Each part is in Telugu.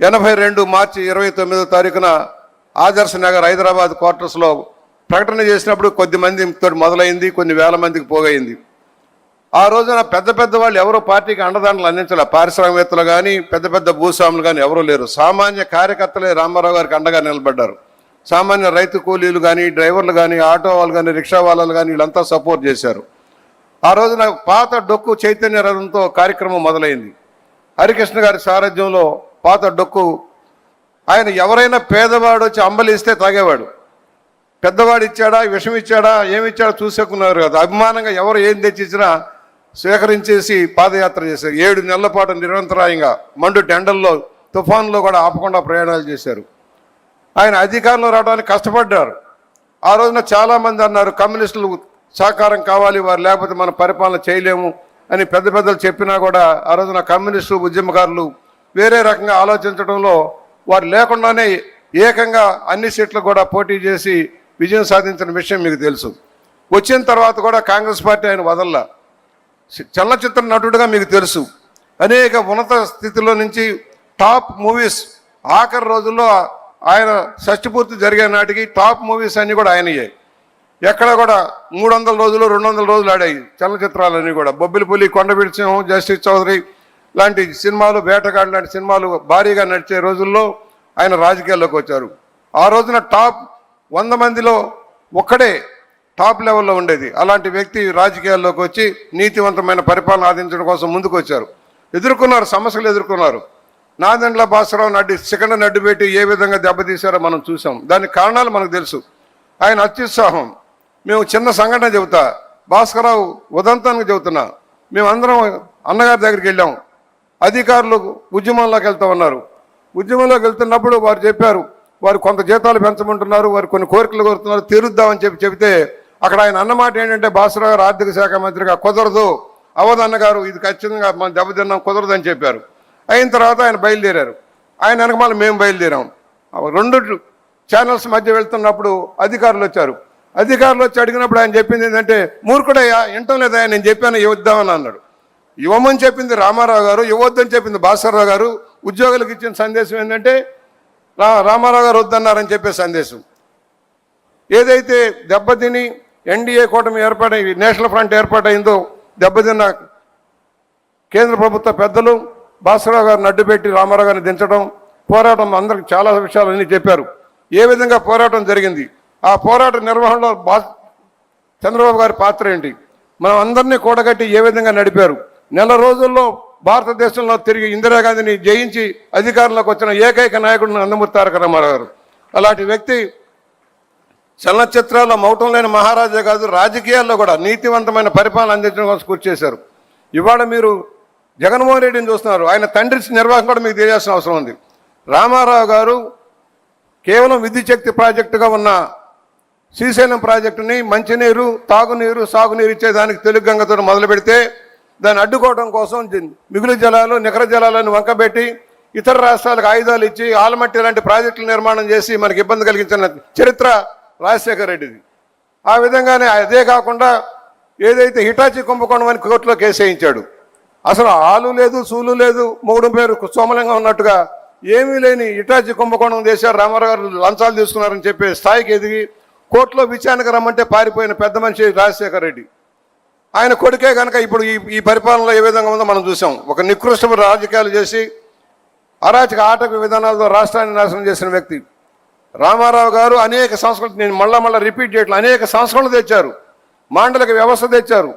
82 మార్చి 29వ తారీఖున ఆదర్శ నగర్ హైదరాబాద్ క్వార్టర్స్లో ప్రకటన చేసినప్పుడు కొద్ది మందితో మొదలైంది, కొన్ని వేల మందికి పోగైంది. ఆ రోజున పెద్ద పెద్ద వాళ్ళు ఎవరో పార్టీకి అండదండలు అందించాల. పారిశ్రామికవేత్తలు కానీ పెద్ద పెద్ద భూస్వాములు కానీ ఎవరూ లేరు. సామాన్య కార్యకర్తలే రామారావు గారికి అండగా నిలబడ్డారు. సామాన్య రైతు కూలీలు కానీ, డ్రైవర్లు కానీ, ఆటో వాళ్ళు కానీ, రిక్షా వాళ్ళు కానీ వీళ్ళంతా సపోర్ట్ చేశారు. ఆ రోజున పాత డొక్కు చైతన్య రథంతో కార్యక్రమం మొదలైంది. హరికృష్ణ గారి సారథ్యంలో పాత డొక్కు. ఆయన ఎవరైనా పేదవాడు వచ్చి అంబలిస్తే తాగేవాడు. పెద్దవాడు ఇచ్చాడా, విషం ఇచ్చాడా, ఏమిచ్చాడా చూసేకున్నారు కదా. అభిమానంగా ఎవరు ఏం తెచ్చిచ్చినా స్వీకరించేసి పాదయాత్ర చేశారు. 7 నెలల పాటు నిరంతరాయంగా మండు టెండల్లో, తుఫాన్లో కూడా ఆపకుండా ప్రయాణాలు చేశారు. ఆయన అధికారంలో రావడానికి కష్టపడ్డారు. ఆ రోజున చాలామంది అన్నారు కమ్యూనిస్టులు సహకారం కావాలి, వారు లేకపోతే మన పరిపాలన చేయలేము అని పెద్ద పెద్దలు చెప్పినా కూడా ఆ రోజున కమ్యూనిస్టు ఉద్యమకారులు వేరే రకంగా ఆలోచించడంలో వారు లేకుండానే ఏకంగా అన్ని సీట్లు కూడా పోటీ చేసి విజయం సాధించిన విషయం మీకు తెలుసు. వచ్చిన తర్వాత కూడా కాంగ్రెస్ పార్టీ ఆయన వదల్లా. చలనచిత్ర నటుడుగా మీకు తెలుసు. అనేక ఉన్నత స్థితిలో నుంచి టాప్ మూవీస్ ఆఖరి రోజుల్లో ఆయన షష్టిపూర్తి జరిగే నాటికి టాప్ మూవీస్ అన్నీ కూడా ఆయనయ్యాయి. ఎక్కడ కూడా 300 రోజులు 200 రోజులు ఆడాయి చలనచిత్రాలన్నీ కూడా. బొబ్బిలిపులి, కొండవీటి సింహం, జస్టిస్ చౌదరి లాంటి సినిమాలు, వేటగాడు లాంటి సినిమాలు భారీగా నడిచే రోజుల్లో ఆయన రాజకీయాల్లోకి వచ్చారు. ఆ రోజున టాప్ 100 మందిలో ఒక్కడే టాప్ లెవెల్లో ఉండేది. అలాంటి వ్యక్తి రాజకీయాల్లోకి వచ్చి నీతివంతమైన పరిపాలన ఆదించడం కోసం ముందుకు వచ్చారు. ఎదుర్కొన్నారు, సమస్యలు ఎదుర్కొన్నారు. నాదెండ్ల భాస్కరరావు సెకండ్ నడ్డు పెట్టి ఏ విధంగా దెబ్బతీశారో మనం చూసాం. దానికి కారణాలు మనకు తెలుసు. ఆయన అత్యుత్సాహం. మేము చిన్న సంఘటన చెబుతా, భాస్కరరావు ఉదంతానికి చెబుతున్నా. మేమందరం అన్నగారి దగ్గరికి వెళ్ళాం. అధికారులు ఉద్యమంలోకి వెళ్తూ ఉన్నారు. ఉద్యమంలోకి వెళ్తున్నప్పుడు వారు చెప్పారు, వారు కొంత జీతాలు పెంచమంటున్నారు, వారు కొన్ని కోరికలు కోరుతున్నారు, తీరుద్దామని చెబితే అక్కడ ఆయన అన్నమాట ఏంటంటే, భాస్కరరావు గారు ఆర్థిక శాఖ మంత్రిగా కుదరదు, అవధన్నగారు ఇది ఖచ్చితంగా మనం దెబ్బతిన్నాం, కుదరదని చెప్పారు. అయిన తర్వాత ఆయన బయలుదేరారు. ఆయన వెనకమాల మేము బయలుదేరాం. 2 ఛానల్స్ మధ్య వెళ్తున్నప్పుడు అధికారులు వచ్చారు. అధికారులు వచ్చి అడిగినప్పుడు ఆయన చెప్పింది ఏంటంటే, మూర్ఖుడయ్యా, వింటం లేదా, నేను చెప్పాను ఇవ్వద్దామని అన్నాడు. ఇవ్వమని చెప్పింది రామారావు గారు, ఇవ్వద్దని చెప్పింది భాస్కరరావు గారు. ఉద్యోగులకు ఇచ్చిన సందేశం ఏంటంటే రామారావు గారు వద్దన్నారని చెప్పే సందేశం. ఏదైతే దెబ్బతిని ఎన్డీఏ కూటమి ఏర్పాటై నేషనల్ ఫ్రంట్ ఏర్పాటైందో, దెబ్బతిన్న కేంద్ర ప్రభుత్వ పెద్దలు భాస్కరరావు గారిని అడ్డుపెట్టి రామారావు గారిని దించడం, పోరాటం అందరికి చాలా విషయాలన్నీ చెప్పారు. ఏ విధంగా పోరాటం జరిగింది, ఆ పోరాట నిర్వహణలో చంద్రబాబు గారి పాత్ర ఏంటి, మనం అందరినీ కూడగట్టి ఏ విధంగా నడిపారు. నెల రోజుల్లో భారతదేశంలో తిరిగి ఇందిరాగాంధీని జయించి అధికారంలోకి వచ్చిన ఏకైక నాయకుడు నందమూరి తారక రామారావు గారు. అలాంటి వ్యక్తి చలనచిత్రాల్లో మౌటం లేని మహారాజా కాదు, రాజకీయాల్లో కూడా నీతివంతమైన పరిపాలన అందించడం కోసం కృషి చేశారు. ఇవాళ మీరు జగన్మోహన్ రెడ్డిని చూస్తున్నారు. ఆయన తండ్రి నిర్వాహకం కూడా మీకు తెలియాల్సిన అవసరం ఉంది. రామారావు గారు కేవలం విద్యుత్ శక్తి ప్రాజెక్టుగా ఉన్న శ్రీశైలం ప్రాజెక్టుని మంచినీరు, తాగునీరు, సాగునీరు ఇచ్చేదానికి తెలుగు గంగతో మొదలు పెడితే దాన్ని అడ్డుకోవడం కోసం మిగులు జలాలు, నికర జలాలను వంకబెట్టి ఇతర రాష్ట్రాలకు ఆయుధాలు ఇచ్చి ఆలమట్టి లాంటి ప్రాజెక్టులు నిర్మాణం చేసి మనకి ఇబ్బంది కలిగించిన చరిత్ర రాజశేఖర రెడ్డిది. ఆ విధంగానే అదే కాకుండా ఏదైతే హిటాచి కుంభకోణం అని కోర్టులో కేసు వేయించాడు. అసలు ఆలు లేదు, సూలు లేదు, మొగుడు పేరు సోమలింగం ఉన్నట్టుగా ఏమీ లేని హిటాచి కుంభకోణం చేశారు. రామారావు గారు లంచాలు తీసుకున్నారని చెప్పే స్థాయికి ఎదిగి కోర్టులో విచారణకు రమ్మంటే పారిపోయిన పెద్ద మనిషి రాజశేఖర రెడ్డి. ఆయన కొడుకే కనుక ఇప్పుడు ఈ పరిపాలనలో ఏ విధంగా ఉందో మనం చూసాం. ఒక నికృష్ట రాజకీయాలు చేసి అరాచక ఆటక విధానాలతో రాష్ట్రాన్ని నాశనం చేసిన వ్యక్తి రామారావు గారు. అనేక సంస్కృతి, నేను మళ్ళా రిపీట్ చేయట్లేదు, అనేక సంస్కరణలు తెచ్చారు. మాండలిక వ్యవస్థ తెచ్చారు.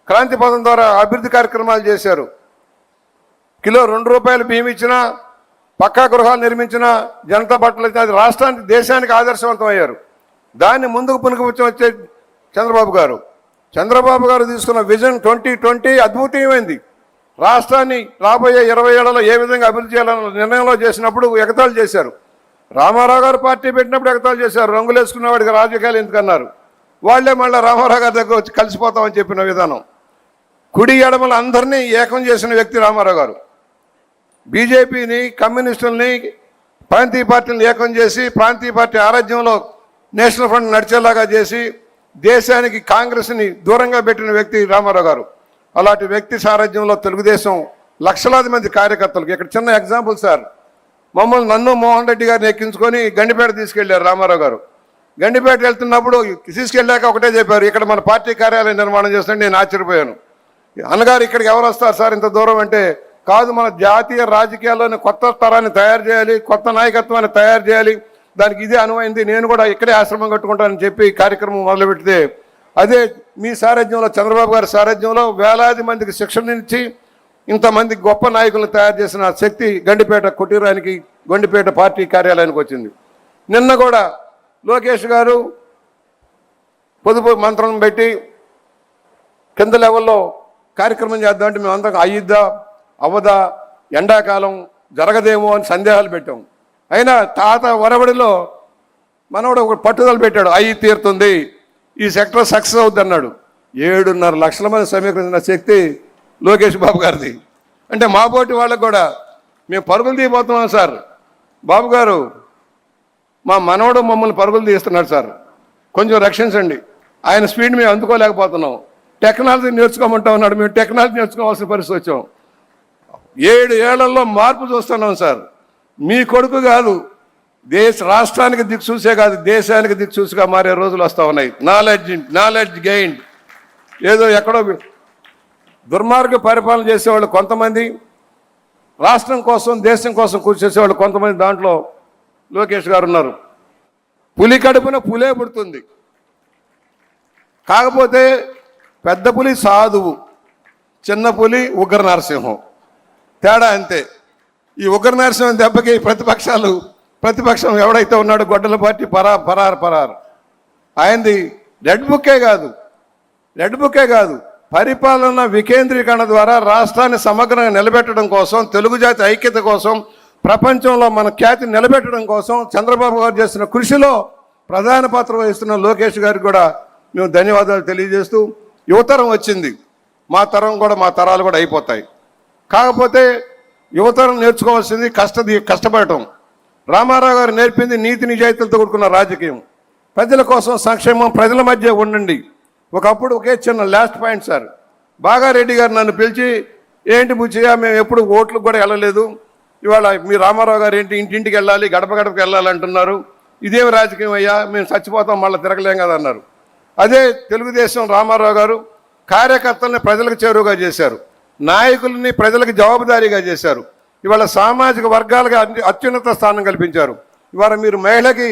క్రాంతి పథం ద్వారా అభివృద్ధి కార్యక్రమాలు చేశారు. కిలో ₹2 బియ్యం ఇచ్చినా, పక్కా గృహాలు నిర్మించిన, జనతా బట్టలు ఇచ్చిన, అది రాష్ట్రానికి, దేశానికి ఆదర్శవంతం అయ్యారు. దాన్ని ముందుకు పునఃపుచ్చే చంద్రబాబు గారు తీసుకున్న విజన్ 2020 అద్భుతమైంది. రాష్ట్రాన్ని రాబోయే 20 ఏళ్లలో ఏ విధంగా అభివృద్ధి చేయాలన్న నిర్ణయంలో చేసినప్పుడు ఎగతాళి చేశారు. రామారావు గారు పార్టీ పెట్టినప్పుడు ఎగతాళి చేశారు. రంగులు వేసుకున్న వాడికి రాజకీయాలు ఎందుకన్నారు. వాళ్లే మళ్ళీ రామారావు గారి దగ్గర వచ్చి కలిసిపోతామని చెప్పిన విధానం. కుడి ఎడమల అందరినీ ఏకం చేసిన వ్యక్తి రామారావు గారు. బీజేపీని, కమ్యూనిస్టుల్ని, ప్రాంతీయ పార్టీలను ఏకం చేసి ప్రాంతీయ పార్టీ ఆరాధ్యంలో నేషనల్ ఫ్రంట్ నడిచేలాగా చేసి దేశానికి కాంగ్రెస్ని దూరంగా పెట్టిన వ్యక్తి రామారావు గారు. అలాంటి వ్యక్తి సారథ్యంలో తెలుగుదేశం లక్షలాది మంది కార్యకర్తలకు, ఇక్కడ చిన్న ఎగ్జాంపుల్ సార్, నన్ను మోహన్ రెడ్డి గారిని ఎక్కించుకొని గండిపేట తీసుకెళ్లారు రామారావు గారు. గండిపేట వెళ్తున్నప్పుడు తీసుకెళ్ళాక ఒకటే చెప్పారు, ఇక్కడ మన పార్టీ కార్యాలయం నిర్మాణం చేస్తుంటే నేను ఆశ్చర్యపోయాను. అన్నగారు ఇక్కడికి ఎవరు వస్తారు సార్ ఇంత దూరం అంటే, కాదు మన జాతీయ రాజకీయాల్లోని కొత్త తరాన్ని తయారు చేయాలి, కొత్త నాయకత్వాన్ని తయారు చేయాలి, దానికి ఇదే అనువైంది, నేను కూడా ఇక్కడే ఆశ్రమం కట్టుకుంటానని చెప్పి కార్యక్రమం మొదలుపెడితే, అదే మీ సారథ్యంలో చంద్రబాబు గారి సారథ్యంలో వేలాది మందికి శిక్షణ ఇచ్చి ఇంతమంది గొప్ప నాయకులను తయారు చేసిన శక్తి గండిపేట కుటీరానికి, గండిపేట పార్టీ కార్యాలయానికి వచ్చింది. నిన్న కూడా లోకేష్ గారు పొదుపు మంత్రం పెట్టి కింద లెవెల్లో కార్యక్రమం చేద్దామంటే మేమందరం అయ్యిద్దా అవ్వదా, ఎండాకాలం జరగదేమో అని సందేహాలు పెట్టాం. అయినా తాత వరవడిలో మనవడు ఒక పట్టుదల పెట్టాడు, అయ్యి తీరుతుంది, ఈ సెక్టర్ సక్సెస్ అవుద్ది అన్నాడు. 7.5 లక్షల మంది సమీకరించిన శక్తి లోకేష్ బాబు గారిది. అంటే మా పోటీ వాళ్ళకు కూడా మేము పరుగులు తీయబోతున్నాం సార్, బాబు గారు మా మనవడు మమ్మల్ని పరుగులు తీస్తున్నాడు సార్, కొంచెం రక్షించండి, ఆయన స్పీడ్ మేము అందుకోలేకపోతున్నాం, టెక్నాలజీ నేర్చుకోమంటా ఉన్నాడు, మేము టెక్నాలజీ నేర్చుకోవాల్సిన పరిస్థితి వచ్చాం. 7 ఏళ్లలో మార్పు చూస్తున్నాం సార్. మీ కొడుకు కాదు, రాష్ట్రానికి దిక్సూసే కాదు, దేశానికి దిక్సూసిగా మారే రోజులు వస్తూ ఉన్నాయి. Knowledge gain. ఏదో ఎక్కడో దుర్మార్గ పరిపాలన చేసేవాళ్ళు కొంతమంది, రాష్ట్రం కోసం దేశం కోసం కృషి చేసేవాళ్ళు కొంతమంది, దాంట్లో లోకేష్ గారు ఉన్నారు. పులి కడుపున పులే పుడుతుంది, కాకపోతే పెద్ద పులి సాధువు, చిన్న పులి ఉగ్ర నరసింహం, తేడా అంతే. ఈ ఉగ్ర నరసింహం దెబ్బకి ప్రతిపక్షం ఎవడైతే ఉన్నాడో గొడ్డల పార్టీ పరారు. ఆయనది రెడ్ బుక్కే కాదు, పరిపాలన వికేంద్రీకరణ ద్వారా రాష్ట్రాన్ని సమగ్రంగా నిలబెట్టడం కోసం, తెలుగు జాతి ఐక్యత కోసం, ప్రపంచంలో మన ఖ్యాతి నిలబెట్టడం కోసం చంద్రబాబు గారు చేస్తున్న కృషిలో ప్రధాన పాత్ర వహిస్తున్న లోకేష్ గారికి కూడా మేము ధన్యవాదాలు తెలియజేస్తూ, యువతరం వచ్చింది, మా తరాలు కూడా అయిపోతాయి. కాకపోతే యువతరం నేర్చుకోవాల్సింది కష్టపడటం. రామారావు గారు నేర్పింది నీతి నిజాయితీలతో కూడుకున్న రాజకీయం, ప్రజల కోసం సంక్షేమం, ప్రజల మధ్య ఉండండి. ఒకప్పుడు ఒకే చిన్న లాస్ట్ పాయింట్ సార్, బాగారెడ్డి గారు నన్ను పిలిచి, ఏంటి బుచ్చయ్య మేము ఎప్పుడు ఓట్లకు కూడా వెళ్ళలేదు, ఇవాళ మీ రామారావు గారు ఏంటి ఇంటింటికి వెళ్ళాలి, గడపకి వెళ్ళాలి అంటున్నారు, ఇదేమి రాజకీయం అయ్యా, మేము చచ్చిపోతాం మళ్ళీ తిరగలేం కదా అన్నారు. అదే తెలుగుదేశం రామారావు గారు కార్యకర్తల్ని ప్రజలకు చేరువుగా చేశారు, నాయకుల్ని ప్రజలకు జవాబుదారీగా చేశారు. ఇవాళ సామాజిక వర్గాలుగా అత్యున్నత స్థానం కల్పించారు. ఇవాళ మీరు మహిళకి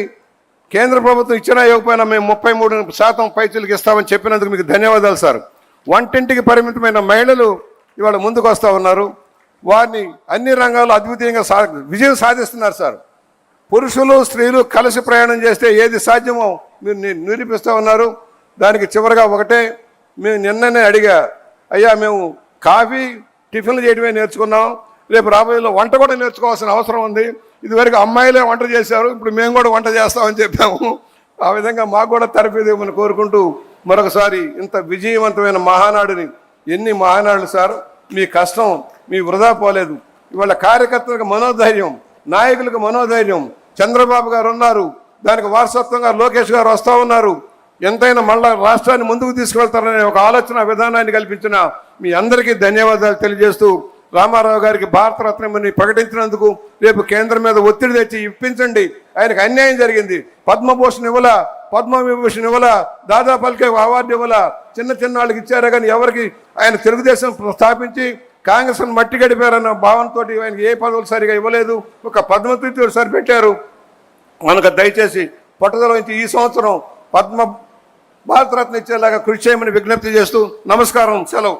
కేంద్ర ప్రభుత్వం ఇచ్చినా ఇవ్వకపోయినా మేము 33% పైచీలకు ఇస్తామని చెప్పినందుకు మీకు ధన్యవాదాలు సార్. వంటింటికి పరిమితమైన మహిళలు ఇవాళ ముందుకు వస్తూ ఉన్నారు, వారిని అన్ని రంగాల్లో అద్వితీయంగా విజయం సాధిస్తున్నారు సార్. పురుషులు స్త్రీలు కలిసి ప్రయాణం చేస్తే ఏది సాధ్యమో మీరు నిరూపిస్తూ ఉన్నారు. దానికి చివరిగా ఒకటే, మేము నిన్ననే అడిగా, అయ్యా మేము కాఫీ టిఫిన్లు చేయడమే నేర్చుకున్నాం, రేపు రాబోయేలో వంట కూడా నేర్చుకోవాల్సిన అవసరం ఉంది. ఇదివరకు అమ్మాయిలే వంట చేశారు, ఇప్పుడు మేము కూడా వంట చేస్తామని చెప్పాము. ఆ విధంగా మాకు కూడా తరఫేదేమని కోరుకుంటూ మరొకసారి ఇంత విజయవంతమైన మహానాడుని, ఎన్ని మహానాడులు సార్, మీ కష్టం మీ వృధా పోలేదు. ఇవాళ కార్యకర్తలకు మనోధైర్యం, నాయకులకు మనోధైర్యం, చంద్రబాబు గారు ఉన్నారు, దానికి వారసత్వంగా లోకేష్ గారు వస్తూ ఉన్నారు. ఎంతైనా మళ్ళా రాష్ట్రాన్ని ముందుకు తీసుకెళ్తారనే ఒక ఆలోచన విధానాన్ని కల్పించిన మీ అందరికీ ధన్యవాదాలు తెలియజేస్తూ, రామారావు గారికి భారతరత్నమని ప్రకటించినందుకు రేపు కేంద్రం మీద ఒత్తిడి తెచ్చి ఇప్పించండి. ఆయనకు అన్యాయం జరిగింది, పద్మభూషణ్ ఇవ్వలా, పద్మవిభూషణ్ ఇవ్వలా, దాదా ఫాల్కే అవార్డు ఇవ్వలా, చిన్న వాళ్ళకి ఇచ్చారే కానీ ఎవరికి ఆయన తెలుగుదేశం స్థాపించి కాంగ్రెస్ను మట్టి గడిపారన్న భావనతో ఆయనకి ఏ పదవులు సరిగా ఇవ్వలేదు, ఒక పద్మతీర్థుడు సరిపెట్టారు. మనకు దయచేసి పట్టుదల వహించి ఈ సంవత్సరం భారతరత్న ఇచ్చేలాగా కృషి చేయమని విజ్ఞప్తి చేస్తూ నమస్కారం, సెలవు.